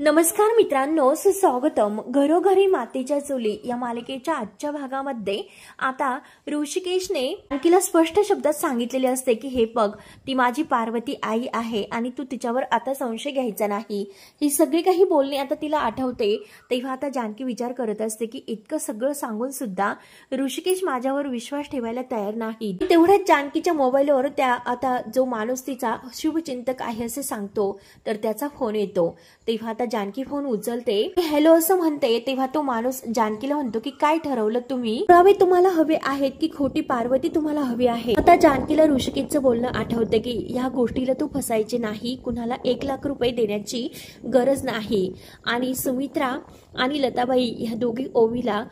नमस्कार मित्रांनो, सुस्वागतम. घरोघरी मातीच्या चुली या मालिकेच्या आजच्या भागामध्ये आता ऋषिकेशने जानकीला स्पष्ट शब्दात सांगितलेले असते की हे बघ, ती माझी पार्वती आई आहे आणि तू तिच्यावर आता संशय घ्यायचा नाही. ही सगळी काही बोलणी आता तिला आठवते. तेव्हा आता जानकी विचार करत असते की इतकं सगळं सांगून सुद्धा ऋषिकेश माझ्यावर विश्वास ठेवायला तयार नाही. तेवढ्याच जानकीच्या मोबाईलवर त्या आता जो माणूस तिचा शुभचिंतक आहे असे सांगतो, तर त्याचा फोन येतो. तेव्हा आता जानकी फोन उचलते, हॅलो असं म्हणते. तेव्हा तो माणूस जानकीला म्हणतो की काय ठरवलं तुम्ही? पुरावे तुम्हाला हवे आहेत की खोटी पार्वती तुम्हाला हवी आहे? आता जानकीला ऋषिकेशचं बोलणं आठवते की या गोष्टीला तू फसायचे नाही, कुणाला 1,00,000 रुपये देण्याची गरज नाही. आणि सुमित्रा आणि लताबाई ह्या दोघी ओवीला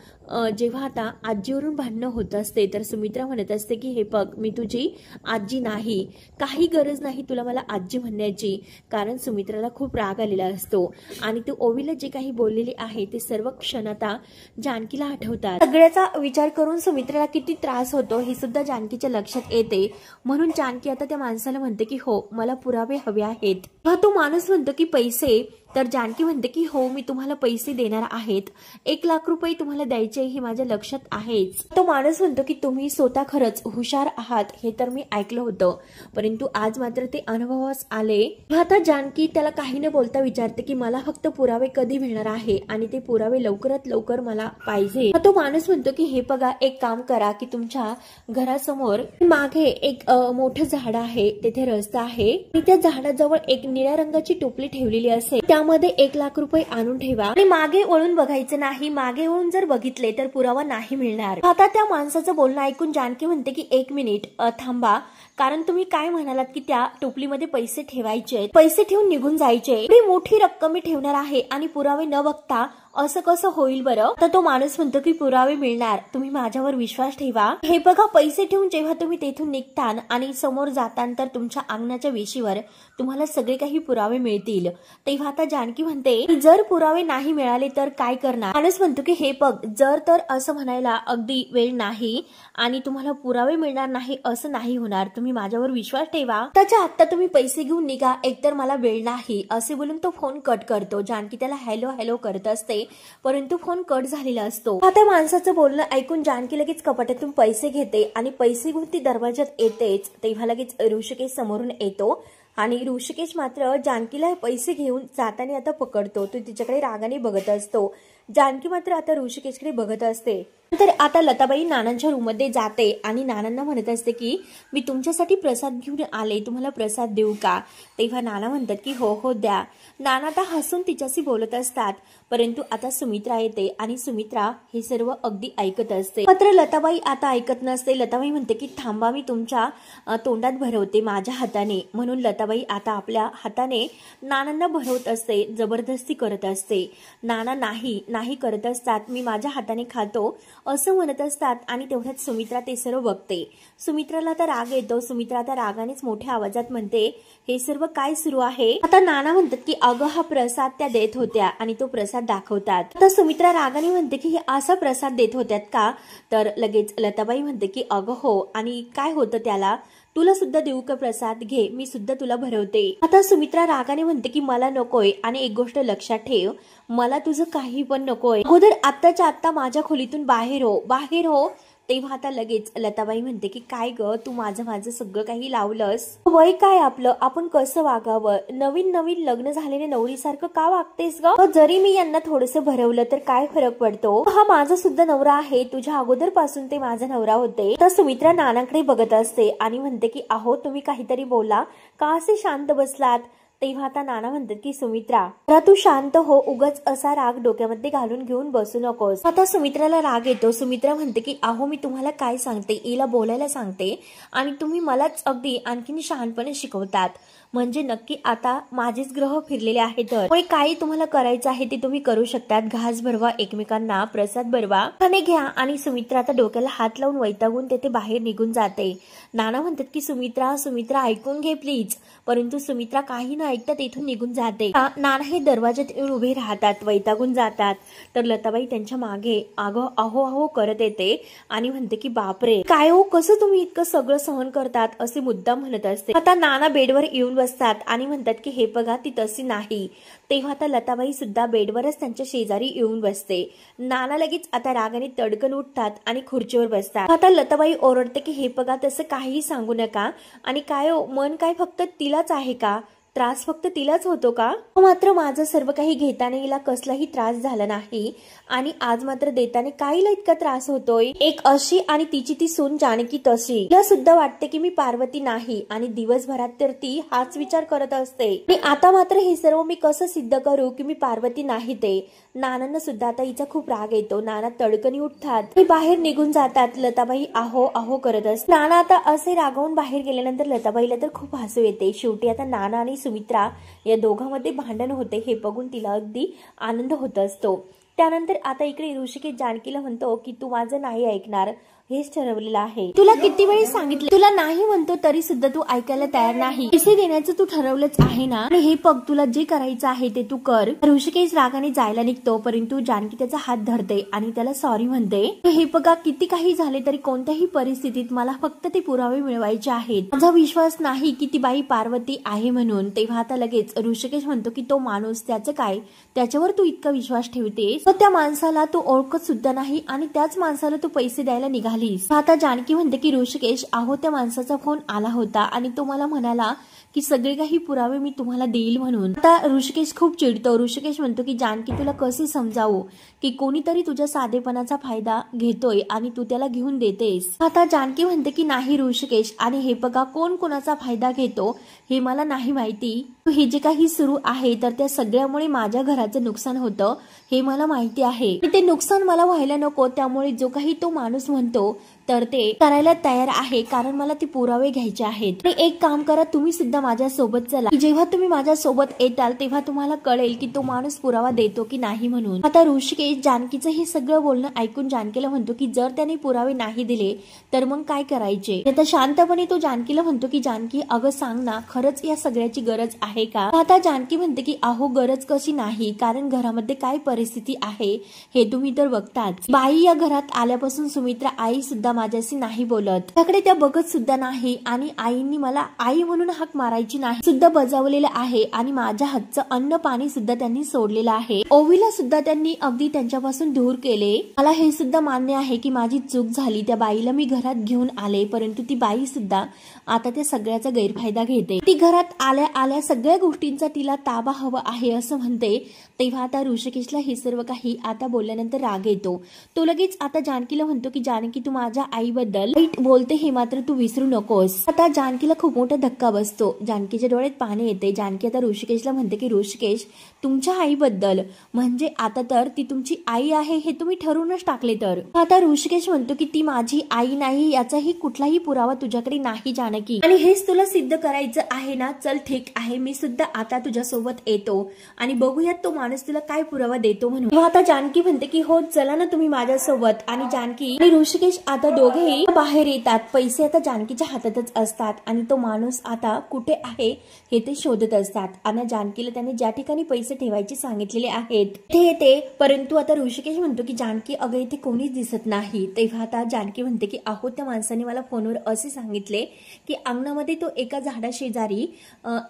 जेव्हा आता आजीवरून भांडणं होत असते, तर सुमित्रा म्हणत असते की हे बघ, मी तुझी आजी नाही, काही गरज नाही तुला मला आजी म्हणण्याची. कारण सुमित्राला खूप राग आलेला असतो आणि ती ओवीला जे काही बोललेली आहे ते सर्व क्षण आता जानकीला आठवतात. सगळ्याचा विचार करून सुमित्राला किती त्रास होतो हे सुद्धा जानकीच्या लक्षात येते. म्हणून जानकी आता त्या माणसाला म्हणते की हो, मला पुरावे हवे आहेत. तो माणूस म्हणतो की पैसे? तर जानकी म्हणते की हो, मी तुम्हाला पैसे देणार आहेत, 1,00,000 रुपये तुम्हाला द्यायचे हे माझ्या लक्षात आहेच. तो माणूस म्हणतो की तुम्ही स्वतः खरंच हुशार आहात हे तर मी ऐकलं होतं, परंतु आज मात्र ते अनुभवास आले. आता जानकी त्याला काही न बोलता विचारते की मला फक्त पुरावे कधी मिळणार आहे आणि ते पुरावे लवकरात लवकर मला पाहिजे. तो माणूस म्हणतो की हे बघा, एक काम करा की तुमच्या घरासमोर मागे एक मोठं झाड आहे, तेथे रस्ता आहे आणि त्या झाडाजवळ एक निळ्या रंगाची टोपली ठेवलेली असेल, त्यामध्ये 1,00,000 रुपये आणून ठेवा आणि मागे वळून बघायचं नाही. मागे वळून जर बघितले तर पुरावा नाही मिळणार. आता त्या माणसाचं बोलणं ऐकून जानकी म्हणते की 1 मिनिट थांबा, कारण तुम्ही काय म्हणालात की त्या टोपलीमध्ये पैसे ठेवायचे, पैसे ठेवून निघून जायचे. एवढी मोठी रक्कम मी ठेवणार आहे आणि पुरावे न बघता असं कसं होईल बरं? तर तो माणूस म्हणतो की पुरावे मिळणार, तुम्ही माझ्यावर विश्वास ठेवा. हे बघा, पैसे ठेवून जेव्हा तुम्ही तेथून निघतान आणि समोर जातान तर तुमच्या अंगणाच्या वेशीवर तुम्हाला सगळे काही पुरावे मिळतील. तेव्हा आता जानकी म्हणते जर पुरावे नाही मिळाले तर काय करणार? माणूस म्हणतो की हे बघ, जर तर असं म्हणायला अगदी वेळ नाही आणि तुम्हाला पुरावे मिळणार नाही असं नाही होणार, तुम्ही माझ्यावर विश्वास ठेवा. त्याच्या आत्ता तुम्ही पैसे घेऊन निघा, एकतर मला वेळ नाही असे बोलून तो फोन कट करतो. जानकी त्याला हॅलो हॅलो करत असते, परंतु फोन कट झालेला असतो. आता माणसाचं बोलणं ऐकून जानकी लगेच कपाटातून पैसे घेते आणि पैसे घेऊन ती दरवाजात येतेच. तेव्हा लगेच ऋषिकेश समोरून येतो आणि ऋषिकेश मात्र जानकीला पैसे घेऊन जाताना आता पकडतो. तो तिच्याकडे रागाने बघत असतो. जानकी मात्र आता ऋषिकेशकडे बघत असते. तर आता लताबाई नानांच्या रूम मध्ये जाते आणि नानांना म्हणत असते की मी तुमच्यासाठी प्रसाद घेऊन आले, तुम्हाला प्रसाद देऊ का? तेव्हा नाना म्हणतात की हो हो द्या. नाना आता हसून तिच्याशी बोलत असतात, परंतु आता सुमित्रा येते आणि सुमित्रा हे सर्व अगदी ऐकत असते. मात्र लताबाई आता ऐकत नसते. लताबाई म्हणते की थांबा, मी तुमच्या तोंडात भरवते माझ्या हाताने. म्हणून लताबाई आता आपल्या हाताने नानांना भरवत असते, जबरदस्ती करत असते. नाना नाही नाही करत असतात, मी माझ्या हाताने खातो असं म्हणत असतात. आणि तेवढ्यात सुमित्रा ते सर्व बघते. सुमित्राला आता राग येतो. सुमित्रा आता रागानेच मोठ्या आवाजात म्हणते हे सर्व काय सुरू आहे? आता नाना म्हणतात की अगं, हा प्रसाद त्या देत होत्या आणि तो प्रसाद दाखवतात. आता सुमित्रा रागाने म्हणते की असा प्रसाद देत होत्यात का? तर लगेच लताबाई म्हणते की अगं हो, आणि काय होतं त्याला? तुला सुद्धा देऊ का प्रसाद? घे, मी सुद्धा तुला भरवते. आता सुमित्रा रागाने म्हणते की मला नकोय, आणि एक गोष्ट लक्षात ठेव, मला तुझं काही पण नकोय. अगोदर आत्ताच्या आत्ता माझ्या खोलीतून बाहेर हो, बाहेर हो. तेव्हा आता लगेच लताबाई म्हणते की काय ग, तू माझं सगळं काही लावलंस? वय काय आपलं, आपण कसं वागावं? नवीन नवीन लग्न झालेल्या नवरीसारखं का वागतेस ग? जरी मी यांना थोडंसं भरवलं तर काय फरक पडतो? हा माझा सुद्धा नवरा आहे, तुझ्या अगोदर पासून ते माझा नवरा होते. तर सुमित्रा नानांकडे बघत असते आणि म्हणते की अहो, तुम्ही काहीतरी बोला, का असे शांत बसलात? तेव्हा आता नाना म्हणतात की सुमित्रा, तू शांत हो, उगाच असा राग डोक्यामध्ये घालून घेऊन बसू नकोस. आता सुमित्राला राग येतो. सुमित्रा म्हणते की अहो, मी तुम्हाला काय सांगते, हिला बोलायला सांगते आणि तुम्ही मलाच अगदी आणखीन शहाणपणे शिकवतात. म्हणजे नक्की आता माझेच ग्रह फिरलेले आहेत. तर काही तुम्हाला करायचं आहे ते तुम्ही करू शकतात. घास भरवा एकमेकांना, प्रसाद भरवा, खाणे घ्या. आणि सुमित्रा आता डोक्याला हात लावून वैतागून तेथे बाहेर निघून जाते. नाना म्हणतात की सुमित्रा सुमित्रा ऐकून घे प्लीज. परंतु सुमित्रा काही न ऐकता तेथून निघून जाते. नाना हे दरवाजात येऊन उभे राहतात, वैतागून जातात. तर लताबाई त्यांच्या मागे अहो अहो करत येते आणि म्हणते की बापरे, काय हो, कसं तुम्ही इतकं सगळं सहन करतात असे मुद्दाम म्हणत असते. आता नाना बेडवर येऊन बसतात आणि म्हणतात की हे बघा ती तशी नाही. तेव्हा आता लताबाई सुद्धा बेडवरच त्यांच्या शेजारी येऊन बसते. नाना लगेच आता रागाने तडकन उठतात आणि खुर्चीवर बसतात. आता लताबाई ओरडते की हे बघा तसं काहीही सांगू नका. आणि काय मन काय फक्त तिलाच आहे का? त्रास फक्त तिलाच होतो का? मात्र माझं सर्व काही घेताना हिला कसलाही त्रास झाला नाही आणि आज मात्र देताना काहीला इतका त्रास होतोय. एक अशी आणि तिची ती सून जानकी तशी. तिला सुद्धा वाटते की मी पार्वती नाही आणि दिवसभरात तर ती हाच विचार करत असते. आणि आता मात्र हे सर्व मी कसं सिद्ध करू की मी पार्वती नाही ते. नानांना सुद्धा आता हिचा खूप राग येतो. नाना तडकनी उठतात आणि बाहेर निघून जातात. लताबाई आहो आहो करत असतात. नाना आता असे रागावून बाहेर गेल्यानंतर लताबाईला तर खूप हसू येते. शेवटी आता नाना आणि सुमित्रा या दोघांमध्ये भांडण होते हे बघून तिला अगदी आनंद होत असतो. त्यानंतर आता इकडे ऋषिकेश जानकीला म्हणतो की तू माझं नाही ऐकणार, हेच ठरवलेलं आहे. तुला किती वेळी सांगितलं, तुला नाही म्हणतो तरी सुद्धा तू ऐकायला तयार नाही. पैसे देण्याचं तू ठरवलंच आहे ना, आणि हे बघ तुला जे करायचं आहे ते तू कर. ऋषिकेश रागाने जायला निघतो परंतु जानकी त्याचा हात धरते आणि त्याला सॉरी म्हणते. हे बघा किती काही झाले तरी कोणत्याही परिस्थितीत मला फक्त ते पुरावे मिळवायचे आहेत. माझा विश्वास नाही की ती बाई पार्वती आहे म्हणून. तेव्हा आता लगेच ऋषिकेश म्हणतो की तो माणूस त्याचं काय, त्याच्यावर तू इतका विश्वास ठेवतेस? त्या माणसाला तू ओळखत सुद्धा नाही आणि त्याच माणसाला तू पैसे द्यायला निघाली. आता जानकी म्हणते की ऋषिकेश आहो त्या माणसाचा फोन आला होता आणि तो मला म्हणाला की सगळे काही पुरावे मी तुम्हाला देईल म्हणून. आता ऋषिकेश खूप चिडतो. ऋषिकेश म्हणतो की जानकी तुला कसे समजावू की कोणीतरी तुझ्या साधेपणाचा फायदा घेतोय आणि तू त्याला घेऊन देतेस. आता जानकी म्हणते की नाही ऋषिकेश, आणि हे बघा कोण कोणाचा फायदा घेतो हे मला नाही माहिती. हे जे काही सुरू आहे तर त्या सगळ्यामुळे माझ्या घराचं नुकसान होतं हे मला माहिती आहे. ते नुकसान मला व्हायला नको, त्यामुळे जो काही तो माणूस म्हणतो तर ते करायला तयार आहे कारण मला ते पुरावे घ्यायचे आहेत. आणि एक काम करा, तुम्ही सुद्धा माझ्या सोबत चला. जेव्हा तुम्ही माझ्या सोबत येताल तेव्हा तुम्हाला कळेल की तो माणूस पुरावा देतो की नाही म्हणून. आता ऋषिकेश जानकीचं हे सगळं बोलणं ऐकून जानकीला म्हणतो की जर त्याने पुरावे नाही दिले तर मग काय करायचे. आता शांतपणे तो जानकीला म्हणतो की जानकी अगं सांग ना, खरंच या सगळ्याची गरज आहे का? आता जानकी म्हणते की अहो गरज कशी नाही, कारण घरामध्ये काय परिस्थिती आहे हे तुम्ही तर बघताच. बाई या घरात आल्यापासून सुमित्रा आई सुद्धा माझ्याशी नाही बोलत, त्याकडे त्या बघत सुद्धा नाही आणि आईंनी मला आई म्हणून हाक मारायची नाही सुद्धा बजावलेलं आहे आणि माझ्या हातचं अन्न पाणी सुद्धा त्यांनी सोडलेलं आहे. ओवीला सुद्धा त्यांनी अगदी त्यांच्यापासून दूर केले. मला हे सुद्धा मान्य आहे की माझी चूक झाली, त्या बाईला मी घरात घेऊन आले, परंतु ती बाई सुद्धा आता त्या सगळ्याचा गैरफायदा घेते. ती घरात आल्या आल्या सगळ्या गोष्टींचा तिला ताबा हवा आहे असं म्हणते. तेव्हा आता ऋषिकेशला हे सर्व काही आता बोलल्यानंतर राग येतो. तो लगेच आता जानकीला म्हणतो की जानकी तू माझ्या आईबद्दल वाईट बोलते हे मात्र तू विसरू नकोस. आता जानकीला खूप मोठा धक्का बसतो. जानकीच्या डोळ्यात पाणी येते. जानकी आता ऋषिकेशला म्हणते की ऋषिकेश तुमच्या आईबद्दल म्हणजे आता तर ती तुमची आई आहे हे तुम्ही ठरवूनच टाकले. तर आता ऋषिकेश म्हणतो की ती माझी आई नाही याचाही कुठलाही पुरावा तुझ्याकडे नाही जानकी, आणि हेच तुला सिद्ध करायचं आहे ना. चल ठीक आहे, मी सुद्धा आता तुझ्या सोबत येतो आणि बघूयात तो माणूस तुला काय पुरावा देतो म्हणून. आता जानकी म्हणते की हो चला ना तुम्ही माझ्या सोबत. आणि जानकी आणि ऋषिकेश आता दोघेही बाहेर येतात. पैसे आता जानकीच्या हातातच असतात आणि तो माणूस आता कुठे आहे हे ते शोधत असतात. आणि जानकीला त्याने ज्या ठिकाणी पैसे ठेवायचे सांगितलेले आहेत ते येते, परंतु आता ऋषिकेश म्हणतो की जानकी अगं इथे कोणीच दिसत नाही. तेव्हा आता जानकी म्हणते की अहो त्या माणसाने मला फोनवर असे सांगितले की अंगणामध्ये तो एका झाडाशेजारी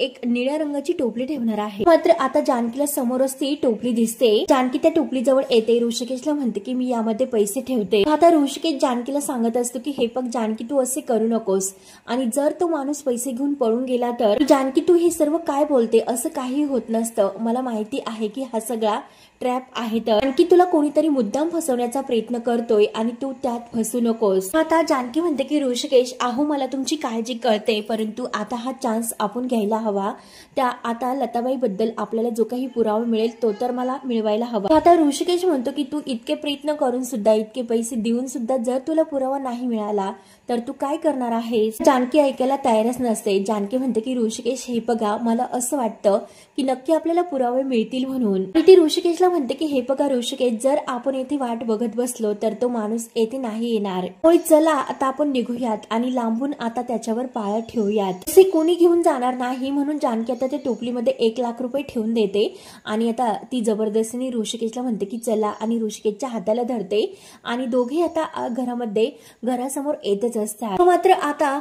एक निळ्या रंगाची टोपली ठेवणार आहे. मात्र आता जानकीला समोरच ती टोपली दिसते. जानकी त्या टोपलीजवळ येते. ऋषिकेशला म्हणते की मी यामध्ये पैसे ठेवते. आता ऋषिकेश जानकीला सांगत असतो की हे बघ जानकी तू असे करू नकोस, आणि जर तो माणूस पैसे घेऊन पळून गेला तर जानकी तू हे सर्व काय बोलते, असं काही होत नसतं. मला माहिती आहे की हा सगळा ट्रॅप आहे, तर जानकी तुला कोणीतरी मुद्दाम फसवण्याचा प्रयत्न करतोय आणि तू त्यात फसू नकोस. आता जानकी म्हणते की ऋषिकेश अहो मला तुमची काळजी कळते, परंतु आता हा चान्स आपण घ्यायला हवा. त्या आता लताबाई बद्दल आपल्याला जो काही पुरावा मिळेल तो तर मला मिळवायला हवा. आता ऋषिकेश म्हणतो की तू इतके प्रयत्न करून सुद्धा, इतके पैसे देऊन सुद्धा जर तुला पुरावा नाही मिळाला तर तू काय करणार आहेस. जानकी ऐकायला तयारच नसते. जानकी म्हणते की ऋषिकेश हे बघा मला असं वाटतं की नक्की आपल्याला पुरावे मिळतील म्हणून. ती ऋषिकेशला म्हणते की हे बघा ऋषिकेश जर आपण येथे वाट बघत बसलो तर तो माणूस येथे नाही येणार. होय चला आता आपण निघूयात आणि लांबून आता त्याच्यावर पाया ठेवूयात. असे कोणी घेऊन जाणार नाही म्हणून जानकी जानकी आता त्या टोपलीमध्ये 1 लाख रुपये ठेवून देते आणि आता ती जबरदस्तीने ऋषिकेशला म्हणते की चला आणि ऋषिकेशच्या हाताला धरते आणि दोघे आता घरासमोर येतच असतात। मात्र आता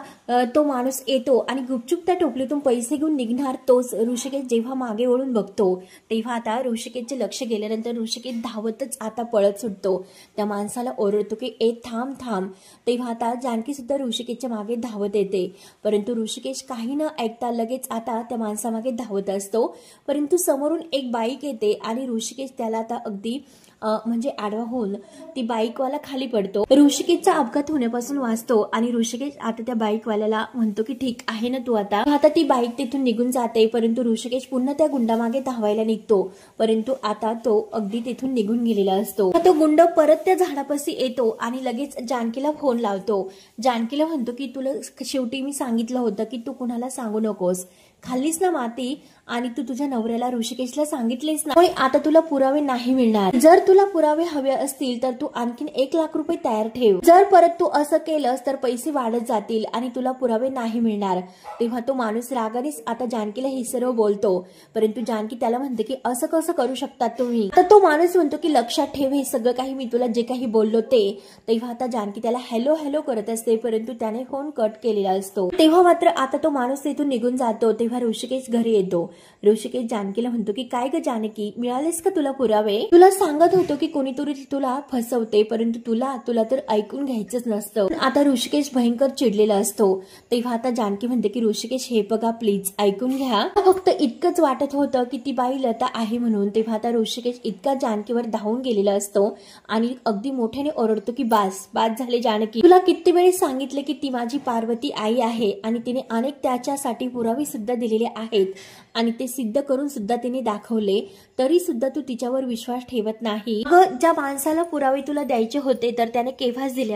तो माणूस येतो आणि गुपचूप त्या टोपलीतून पैसे घेऊन निघणार तोच ऋषिकेश जेव्हा मागे वळून बघतो तेव्हा आता ऋषिकेशचे लक्ष गेल्यानंतर ऋषिकेश धावतच आता पळत सुटतो। त्या माणसाला ओरडतो की ए थांब थांब। तेव्हा आता जानकी सुद्धा ऋषिकेशच्या मागे धावत येते, परंतु ऋषिकेश काही न ऐकता लगेच आता त्या माणसामागे धावत असतो। परंतु समोरून एक बाईक येते आणि ऋषिकेश त्याला आता अगदी म्हणजे आडवा होऊन ती बाईकवाला खाली पडतो। ऋषिकेशचा अपघात होण्यापासून वाचतो आणि ऋषिकेश आता त्या बाईकवाल्याला म्हणतो की ठीक आहे ना तू आता ती बाईक तिथून निघून जाते, परंतु ऋषिकेश पुन्हा त्या गुंडामागे धावायला निघतो, परंतु आता तो अगदी तिथून निघून गेलेला असतो। तो गुंड परत त्या झाडापाशी येतो आणि लगेच जानकीला फोन लावतो। जानकीला म्हणतो की तुला शेवटी मी सांगितलं होतं की तू कुणाला सांगू नकोस, खाल्लीस ना माती आणि तू तुझ्या नवऱ्याला ऋषिकेशला सांगितलेस ना, आता तुला पुरावे नाही मिळणार। जर तुला पुरावे हवे असतील तर तू आणखीन 1 लाख रुपये तयार ठेव, जर परत तू असं केलंस तर पैसे वाढत जातील आणि तुला पुरावे नाही मिळणार। तेव्हा तो माणूस रागानेच आता जानकीला हे सर्व बोलतो, परंतु जानकी त्याला म्हणते की असं कसं करू शकतात तुम्ही। तर तो माणूस म्हणतो की लक्षात ठेव हे सगळं काही मी तुला जे काही बोललो ते। तेव्हा आता जानकी त्याला हॅलो हॅलो करत असते, परंतु त्याने फोन कट केलेला असतो। तेव्हा मात्र आता तो माणूस तिथून निघून जातो। तेव्हा ऋषिकेश घरी येतो। ऋषिकेश जानकीला म्हणतो की काय ग जानकी, मिळालेस का तुला पुरावे? तुला सांगत होतो की कोणीतरी तुला फसवते, परंतु तुला तर ऐकून घ्यायचंच नसतं। आता ऋषिकेश भयंकर चिडलेला असतो। तेव्हा आता जानकी म्हणते की ऋषिकेश हे बघा प्लीज ऐकून घ्या, फक्त इतकंच वाटत होतं की ती बाई लता आहे म्हणून। तेव्हा आता ऋषिकेश इतका जानकीवर धावून गेलेला असतो आणि अगदी मोठ्याने ओरडतो की बास झाले जानकी, तुला किती वेळी सांगितले की ती माझी पार्वती आई आहे आणि तिने अनेक त्याच्यासाठी पुरावे सुद्धा दिलेले आहेत आणि ते सिद्ध करून सुद्धा तिने दाखवले, तरी सुद्धा तू तिच्यावर विश्वास ठेवत नाही। ज्या माणसाला पुरावे तुला द्यायचे होते तर त्याने केव्हाच दिले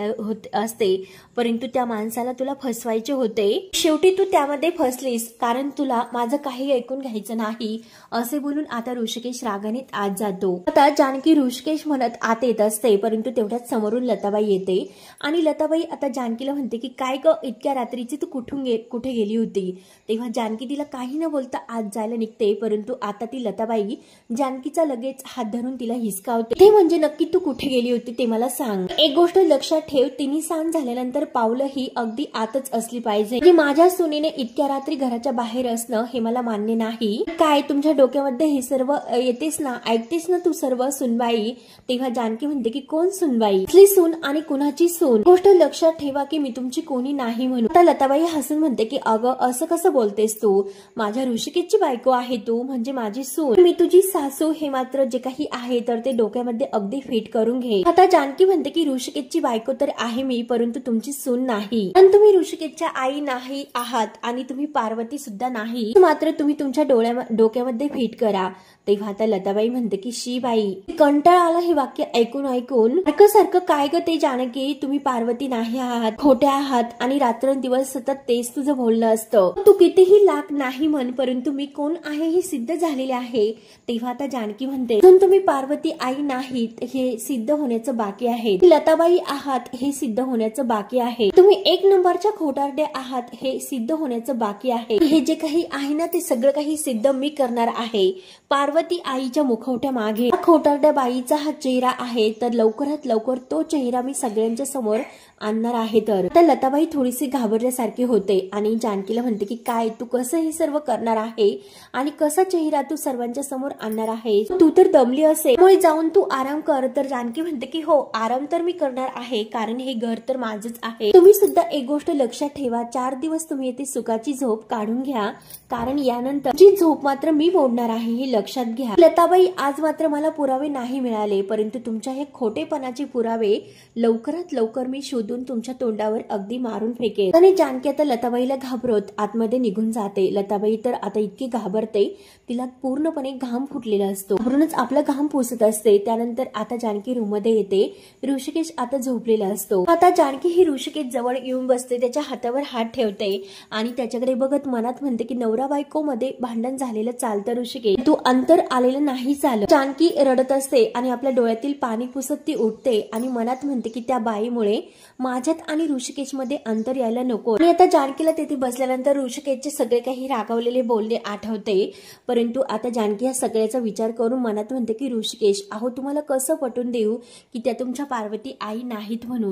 असते, परंतु त्या माणसाला तुला फसवायचे होते। शेवटी तू त्यामध्ये फसलीस कारण तुला माझं काही ऐकून घ्यायचं नाही, असे बोलून आता ऋषिकेश रागाने आत जातो। आता जानकी ऋषिकेश म्हणत आत येत असते, परंतु तेवढ्याच समोरून लताबाई येते आणि लताबाई आता जानकीला म्हणते की काय ग इतक्या रात्रीची तू कुठे गेली होती? तेव्हा जानकी तिला काही न बोलता आत जायला निघते, परंतु आता ती लताबाई जानकीचा लगेच हात धरून तिला हिसकावते। ते म्हणजे नक्की तू कुठे गेली होती ते मला सांग। एक गोष्ट लक्षात ठेव, तिने सांग झाल्यानंतर पावलं ही अगदी आतच असली पाहिजे, की माझ्या सुनेने इतक्या रात्री घराच्या बाहेर असणं हे मला मान्य नाही। काय तुमच्या डोक्यामध्ये हे सर्व येतेस ना, ऐकतेस ना तू सर्व सुनबाई? तेव्हा जानकी म्हणते की कोण सुनबाई? आपली सून आणि कुणाची सून? गोष्ट लक्षात ठेवा की मी तुमची कोणी नाही म्हणून। आता लताबाई हसून म्हणते की अगं असं कसं बोलतेस तू, माझ्या ऋषिकेशची बायको आहे तू, म्हणजे माझी सून, मी तुझी सासू हे मात्र जे काही आहे तर ते डोक्यामध्ये अगदी फिट करून घे। आता जानकी म्हणते की ऋषिकेशची बायको तर आहे मी, परंतु तुमची सून नाही आणि तुम्ही ऋषिकेशच्या आई नाही आहात आणि तुम्ही पार्वती सुद्धा नाही, मात्र तुम्ही तुमच्या डोक्यामध्ये फिट करा। तेव्हा आता लताबाई म्हणते की शी बाई, कंटाळ आला हे वाक्य ऐकून सारखं काय ग ते जानकी, तुम्ही पार्वती नाही आहात, खोट्या आहात आणि रात्रंदिवस सतत तेच तुझं बोलणं असतं। तू कितीही लाख नाही म्हण, परंतु मी कोण आहे हे सिद्ध झालेले आहे। तेव्हा आता जानकी म्हणते तुम्ही पार्वती आई नाहीत हे सिद्ध होण्याचं बाकी आहे, लताबाई आहात हे सिद्ध होण्याचं बाकी आहे, तुम्ही 1 नंबरच्या खोटारड्या आहात हे सिद्ध होण्याचं बाकी आहे। हे जे काही आहे ना ते सगळं काही सिद्ध मी करणार आहे। पार्वती आईच्या मुखवट्या मागे खोटारड्या बाईचा हा चेहरा आहे, तर लवकरात लवकर तो चेहरा मी सगळ्यांच्या समोर आणणार आहे। तर लताबाई थोडीशी घाबरल्यासारखी होते आणि जानकीला म्हणते की काय तू कसं हे सर्व करणार आहे आणि कसा चेहरा तू सर्वांच्या समोर आणणार आहे, तू तर दमली असेल, मुळे जाऊन तू आराम कर। तर जानकी म्हणते की हो आराम तर मी करणार आहे, कारण हे घर तर माझंच आहे। तुम्ही सुद्धा एक गोष्ट लक्षात ठेवा, 4 दिवस तुम्ही येथे सुखाची झोप काढून घ्या, कारण यानंतर जी झोप मात्र मी मोडणार आहे हे लक्षात घ्या। लताबाई आज मात्र मला पुरावे नाही मिळाले, परंतु तुमच्या हे खोटेपणाचे पुरावे लवकरात लवकर मी शोधून तुमच्या तोंडावर अगदी मारून फेकेल। आणि जानकी आता लताबाईला घाबरत आतमध्ये निघून जाते। लताबाई तर आता इतकी घाबरते, तिला पूर्णपणे घाम फुटलेला असतो, घाबरूनच आपला घाम पुसत असते। त्यानंतर आता जानकी रूम मध्ये येते, ऋषिकेश आता झोपलेला असतो। आता जानकी ही ऋषिकेश जवळ येऊन बसते, त्याच्या हातावर हात ठेवते आणि त्याच्याकडे बघत मनात म्हणते की नवरा बायको मध्ये भांडण झालेलं चालतं ऋषिकेश, तू अंतर आलेलं नाही चालत। जानकी रडत असते आणि आपल्या डोळ्यातील पाणी पुसत ती उठते आणि मनात म्हणते की त्या बाईमुळे माझ्यात आणि ऋषिकेशमध्ये अंतर यायला नको. आणि आता जानकीला तेथे बसल्यानंतर ऋषिकेशचे सगळे काही रागावलेले बोलणे आठवते. परंतु आता जानकी या सगळ्याचा विचार करून मनात म्हणते की ऋषिकेश, अहो तुम्हाला कसं पटवून देऊ की त्या तुमच्या पार्वती आई नाहीत म्हणून.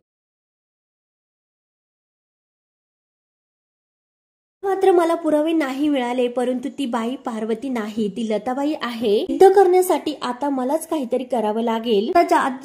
मात्र मला पुरावे नाही मिळाले, परंतु ती बाई पार्वती नाही, ती लताबाई आहे. सिद्ध करण्यासाठी आता मलाच काहीतरी करावं लागेल.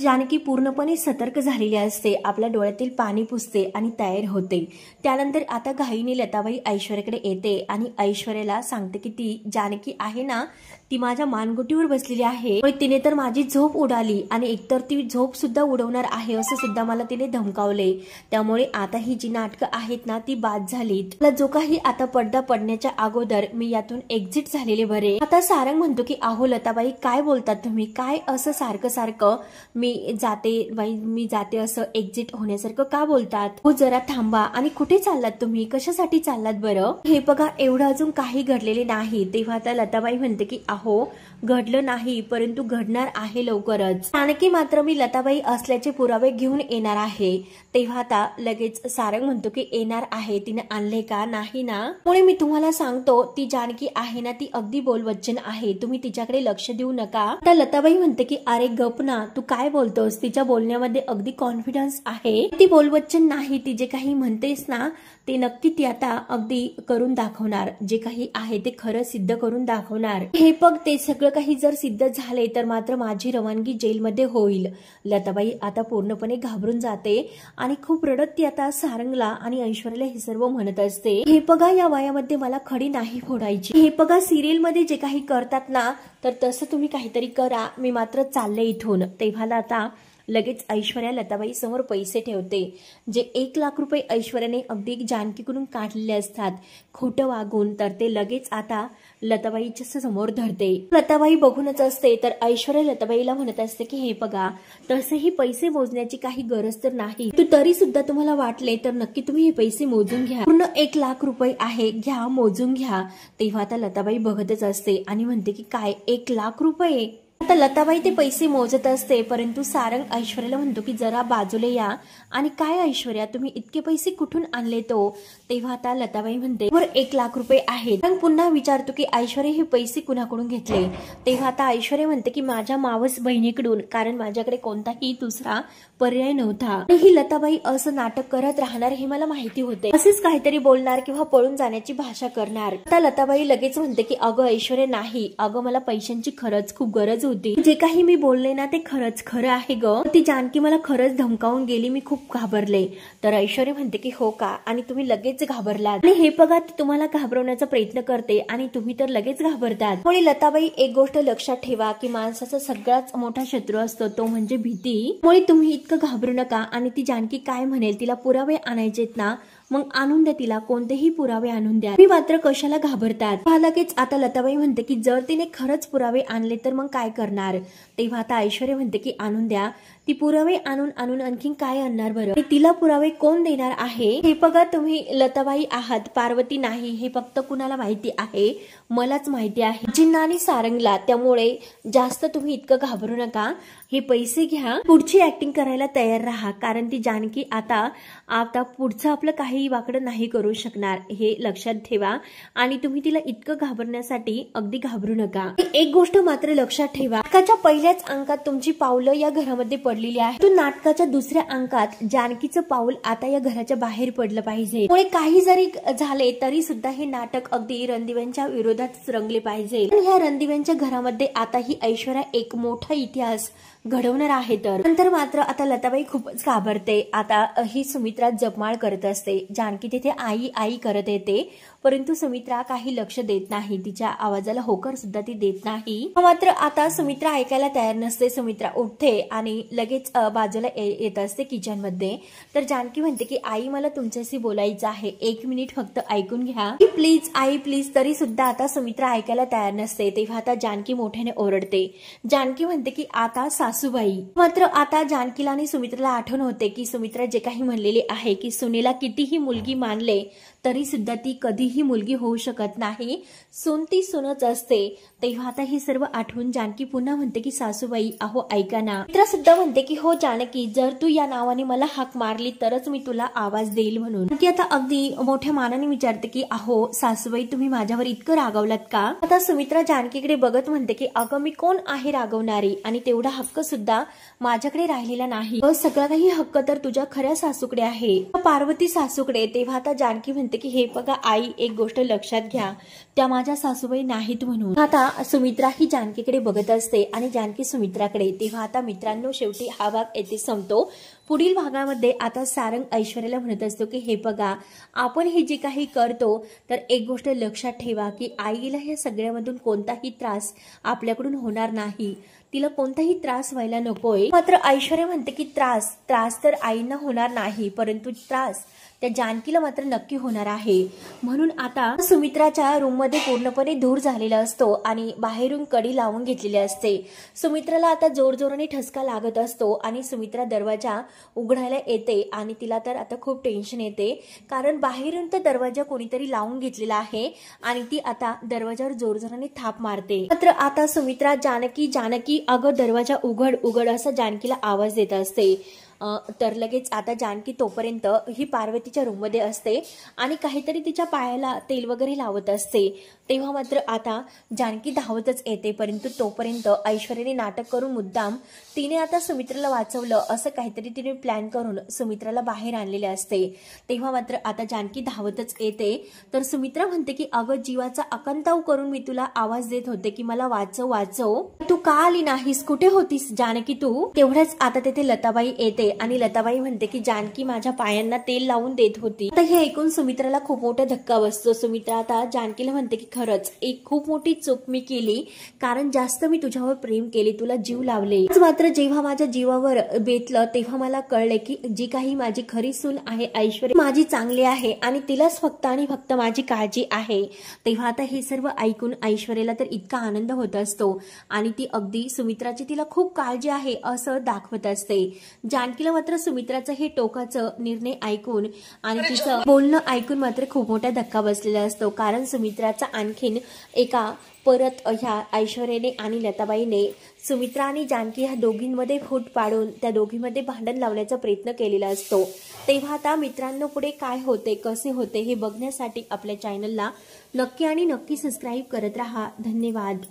जानकी पूर्णपणे सतर्क झालेली असते, आपल्या डोळ्यातील पाणी पुसते आणि तयार होते. त्यानंतर आता घाईने लताबाई ऐश्वर्याकडे येते आणि ऐश्वर्याला सांगते की ती जानकी आहे ना, ती माझ्या मानगुटीवर बसलेली आहे. तिने तर माझी झोप उडाली आणि एकतर ती झोप सुद्धा उडवणार आहे असं सुद्धा मला तिने धमकावले. त्यामुळे आता ही जी नाटकं आहेत ना ती बाद झाली. मला जो काही आता पडदा पडण्याच्या अगोदर मी यातून एक्झिट झालेले बरे. आता सारंग म्हणतो की अहो लताबाई काय बोलतात तुम्ही, काय असं सारखं सारखं मी जाते असं एक्झिट होण्यासारखं का बोलतात. हो जरा थांबा. आणि कुठे चाललात तुम्ही, कशासाठी चाललात बरं. हे बघा एवढं अजून काही घडलेले नाही. तेव्हा आता लताबाई म्हणते की अहो घडलं नाही, परंतु घडणार आहे लवकरच. जानकी मात्र मी लताबाई असल्याचे पुरावे घेऊन येणार आहे. तेव्हा आता लगेच सारंग म्हणतो की येणार आहे, तिने आणले का नाही ना. त्यामुळे मी तुम्हाला सांगतो ती जानकी आहे ना ती अगदी बोलवच्चन आहे, तुम्ही तिच्याकडे लक्ष देऊ नका. आता लताबाई म्हणते की अरे गप ना, तू काय बोलतोस, तिच्या बोलण्यामध्ये अगदी कॉन्फिडन्स आहे, ती बोलवच्चन नाही. ती जे काही म्हणतेस ना ते नक्की ती आता अगदी करून दाखवणार, जे काही आहे ते खरं सिद्ध करून दाखवणार. हे बघ ते सगळं काही जर सिद्ध झाले तर मात्र माझी रवानगी जेलमध्ये होईल. लताबाई आता पूर्णपणे घाबरून जाते आणि खूप रडत ती आता सारंगला आणि ऐश्वर्याला हे सर्व म्हणत असते. हे बघा या वयामध्ये मला खडी नाही फोडायची. हे बघा सिरियल मध्ये जे काही करतात ना तर तसं तुम्ही काहीतरी करा, मी मात्र चालले इथून. तेव्हा आता लगेच ऐश्वर्या लताबाई समोर पैसे ठेवते, जे 1 लाख रुपये ऐश्वर्याने अगदी जानकीकडून काढलेले असतात खोटं वागून. तर ते लगेच आता लताबाईच्या समोर धरते. लताबाई बघूनच असते तर ऐश्वर्या लताबाईला म्हणत असते की हे बघा तसेही पैसे मोजण्याची काही गरज तर नाही, तरी सुद्धा तुम्हाला वाटले तर नक्की तुम्ही हे पैसे मोजून घ्या. पूर्ण 1 लाख रुपये आहे, घ्या मोजून घ्या. तेव्हा आता लताबाई बघतच असते आणि म्हणते की काय 1 लाख रुपये. आता लताबाई ते पैसे मोजत असते, परंतु सारंग ऐश्वर्याला म्हणतो की जरा बाजूला या. आणि काय ऐश्वर्या तुम्ही इतके पैसे कुठून आणले तो. तेव्हा आता लताबाई म्हणते वर 1 लाख रुपये आहेत. सारंग पुन्हा विचारतो की ऐश्वर्या हे पैसे कुणाकडून घेतले. तेव्हा आता ऐश्वर्या म्हणते की माझ्या मावस बहिणीकडून, कारण माझ्याकडे कोणताही दुसरा पर्याय नव्हता. ही लताबाई असं नाटक करत राहणार हे मला माहिती होते, असेच काहीतरी बोलणार किंवा पळून जाण्याची भाषा करणार. आता लताबाई लगेच म्हणते की अगं ऐश्वर्या नाही, अगं मला पैशांची खरंच खूप गरज होती, जे काही मी बोलले ना ते खरंच खरं आहे ग. ती जानकी मला खरंच धमकावून गेली, मी खूप घाबरले. तर ऐश्वर्या म्हणते की हो का, आणि तुम्ही लगेच घाबरलात. आणि हे बघा ती तुम्हाला घाबरवण्याचा प्रयत्न करते आणि तुम्ही तर लगेच घाबरतात. म्हणून लताबाई एक गोष्ट लक्षात ठेवा की माणसाचा सगळ्यात मोठा शत्रू असतो तो म्हणजे भीती. त्यामुळे तुम्ही इतकं घाबरू नका. आणि ती जानकी काय म्हणेल, तिला पुरावे आणायचेत ना मग आणून द्या, तिला कोणतेही पुरावे आणून द्या, मी मात्र कशाला घाबरतात. लगेच आता लताबाई म्हणते की जर तिने खरंच पुरावे आणले तर मग काय करणार. तेव्हा आता ऐश्वर्या म्हणते की आणून द्या. ती पुरावे आणून आणखी काय आणणार बरं, तिला पुरावे कोण देणार आहे. हे बघा तुम्ही लताबाई आहात, पार्वती नाही, हे फक्त कुणाला माहिती आहे, मलाच माहिती आहे, जिन्ना आणि सारंगला. त्यामुळे जास्त तुम्ही इतकं घाबरू नका, हे पैसे घ्या, पुढची ऍक्टिंग करायला तयार राहा, कारण ती जानकी आता पुढचं आपलं काही वाकडं नाही करू शकणार, हे लक्षात ठेवा. आणि तुम्ही तिला इतकं घाबरण्यासाठी अगदी घाबरू नका. एक गोष्ट मात्र लक्षात ठेवा, नाटकाच्या पहिल्याच अंकात तुमची पावलं या घरामध्ये पडलेली आहे, तो नाटकाच्या दुसऱ्या अंकात जानकीचं पाऊल आता या घराच्या बाहेर पडलं पाहिजे. त्यामुळे काही जरी झाले तरी सुद्धा हे नाटक अगदी रणदिव्यांच्या विरोधात रंगले पाहिजे. ह्या रणदिव्यांच्या घरामध्ये आता ही ऐश्वर्या एक मोठा इतिहास घडवणार आहे. तर नंतर मात्र आता लताबाई खूपच घाबरते. आता ही सुमित्रा जपमाळ करत असते, जानकी तिथे आई आई करत येते, परंतु सुमित्रा काही लक्ष देत नाही, तिच्या आवाजाला होकार सुद्धा ती देत नाही. मात्र आता सुमित्रा ऐकायला तयार नसते. सुमित्रा उठते आणि लगेच बाजूला येत असते किचन मध्ये. तर जानकी म्हणते की आई मला तुमच्याशी बोलायचं आहे, 1 मिनिट फक्त ऐकून घ्या प्लीज आई प्लीज. तरी सुद्धा आता सुमित्रा ऐकायला तयार नसते. तेव्हा आता जानकी मोठ्याने ओरडते. जानकी म्हणते की आता सासूबाई. मात्र आता जानकीला आणि सुमित्राला आठवण होते की सुमित्रा जे काही म्हणलेली आहे की सुनेला कितीही मुलगी मानले तरी सुद्धा ती कधीही मुलगी होऊ शकत नाही, सून ती सूनच असते। तेव्हा आता हे सर्व आठवून जानकी पुन्हा म्हणते की सासूबाई अहो ऐका ना। सुमित्रा सुद्धा म्हणते की हो जानकी, जर तू या नावाने मला हाक मारली तरच मी तुला आवाज देईल म्हणून। ती आता अगदी मोठ्या मानाने विचारते की अहो सासूबाई, तुम्ही माझ्यावर इतकं रागवलात का? आता सुमित्रा जानकीकडे बघत म्हणते की अगं मी कोण आहे रागवणारी, आणि तेवढा हक्क सुद्धा माझ्याकडे राहिलेला नाही। सगळा काही हक्क तर तुझ्या खऱ्या सासूकडे आहे, पार्वती सासूकडे। तेव्हा आता जानकी म्हणते की हे बघा आई, एक गोष्ट लक्षात घ्या, त्या माझ्या सासूबाई नाहीत म्हणून। आता सुमित्रा ही जानकीकडे बघत असते आणि जानकी सुमित्राकडे। तेव्हा आता मित्रांनो, शेवटी हा भाग येथे संपतो। पुढील भागामध्ये आता सारंग ऐश्वर्याला म्हणत असतो की हे बघा, आपण हे जे काही करतो तर एक गोष्ट लक्षात ठेवा की आईला या सगळ्यामधून कोणताही त्रास आपल्याकडून होणार नाही, तिला कोणताही त्रास व्हायला नकोय। मात्र ऐश्वर्या म्हणते की त्रास तर आईंना होणार नाही, परंतु त्रास त्या जानकीला मात्र नक्की होणार आहे। म्हणून आता सुमित्राच्या रूम मध्ये पूर्णपणे धूर झालेला असतो आणि बाहेरून कडी लावून घेतलेली असते। सुमित्राला आता जोरजोराने ठसका लागत असतो आणि सुमित्रा दरवाजा उघडायला येते आणि तिला तर आता खूप टेन्शन येते, कारण बाहेरून तर दरवाजा कोणीतरी लावून घेतलेला आहे आणि ती आता दरवाजावर जोरजोराने थाप मारते। मात्र आता सुमित्रा जानकी अगं दरवाजा उघड असा जानकीला आवाज देत असते। तर लगेच आता जानकी तोपर्यंत ही पार्वतीच्या रूम मध्ये असते आणि काहीतरी तिच्या पायाला तेल वगैरे लावत असते। तेव्हा मात्र आता जानकी धावतच येते, परंतु तोपर्यंत ऐश्वर्याने नाटक करून मुद्दाम तिने आता सुमित्राला वाचवलं असं काहीतरी तिने प्लॅन करून सुमित्राला बाहेर आणलेले असते। तेव्हा मात्र आता जानकी धावतच येते, तर सुमित्रा म्हणते की अगं जीवाचा आकांताव करून मी तुला आवाज देत होते की मला वाचव, तू का आली नाहीस, कुठे होतीस जानकी तू? तेवढ्याच आता तिथे लताबाई येते आणि लताबाई म्हणते की जानकी माझ्या पायांना तेल लावून देत होती। आता हे ऐकून सुमित्राला खूप मोठा धक्का बसतो। सुमित्रा आता जानकीला म्हणते की खरंच एक खूप मोठी चूक मी केली, कारण जास्त मी तुझ्यावर प्रेम केले, तुला जीव लावले। मात्र जेव्हा माझ्या जीवावर बेतलं तेव्हा मला कळले की जी काही माझी खरी सून आहे ऐश्वर्या माझी चांगली आहे आणि तिलाच फक्त आणि फक्त माझी काळजी आहे। तेव्हा आता हे सर्व ऐकून ऐश्वर्याला तर इतका आनंद होत असतो आणि ती अगदी सुमित्राची तिला खूप काळजी आहे असं दाखवत असते। जानकीला मात्र सुमित्राचं हे टोकाचं निर्णय ऐकून आणि तिचं बोलणं ऐकून मात्र खूप मोठा धक्का बसलेला असतो, कारण सुमित्राचा आणखीन एका परत ह्या ऐश्वर्याने आणि लताबाईने सुमित्रा आणि जानकी ह्या दोघींमध्ये फूट पाडून त्या दोघींमध्ये भांडण लावण्याचा प्रयत्न केलेला असतो। तेव्हा आता मित्रांनो, पुढे काय होते, कसे होते हे बघण्यासाठी आपल्या चॅनलला नक्की सबस्क्राईब करत राहा। धन्यवाद।